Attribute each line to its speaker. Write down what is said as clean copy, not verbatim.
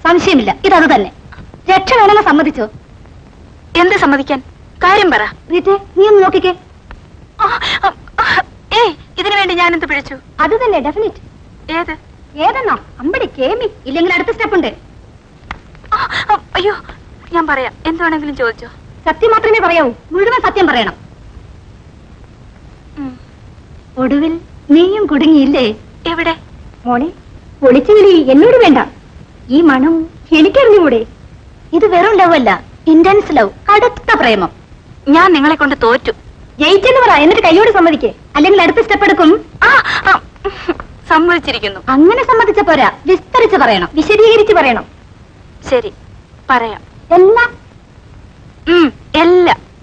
Speaker 1: സംശയമില്ല, ഇതത് തന്നെ. രക്ഷ വേണമെന്ന് സമ്മതിച്ചോ?
Speaker 2: എന്ത് സമ്മതിക്കാൻ? കാര്യം പറ.
Speaker 1: റീറ്റേ, നീ ഒന്ന് നോക്കിക്കേ.
Speaker 2: ഏയ്, ഇതിനു വേണ്ടി ഞാൻ എന്ത് പിഴച്ചു?
Speaker 1: അത് തന്നെ ഡെഫിനിറ്റ്. ഏതെന്നോ? അമ്പടി കേമി. ഇല്ലെങ്കിൽ അടുത്ത സ്റ്റെപ്പ് ഉണ്ട്.
Speaker 2: അയ്യോ, ഞാൻ പറയാം. എന്ത് വേണമെങ്കിലും ചോദിച്ചോ.
Speaker 1: സത്യം മാത്രമേ പറയാവൂ, മുഴുവൻ സത്യം പറയണം. ഒടുവിൽ നീയും കുടുങ്ങിയില്ലേ?
Speaker 2: എവിടെ?
Speaker 1: മോളെ, ഒളിച്ചുകളി എന്നോട് വേണ്ട. ഈ മണം എനിക്കറിഞ്ഞുകൂടെ? ഇത് വെറും ലവ് അല്ല, ഇന്റൻസ് ലവ്, കടുത്ത പ്രേമം.
Speaker 2: ഞാൻ നിങ്ങളെ കൊണ്ട് തോറ്റു.
Speaker 1: ജയിച്ചെന്ന് പറ, എന്നിട്ട് കൈയോട് സമ്മതിക്കേ, അല്ലെങ്കിൽ അടുത്ത സ്റ്റെപ്പ് എടുക്കും.
Speaker 2: സമ്മതിച്ചിരിക്കുന്നു.
Speaker 1: അങ്ങനെ സമ്മതിച്ച പോരാ, വിസ്തരിച്ച് പറയണം, വിശദീകരിച്ച് പറയണം.
Speaker 2: ശരി, പറയാം.
Speaker 1: എല്ലാം
Speaker 2: എല്ലാം.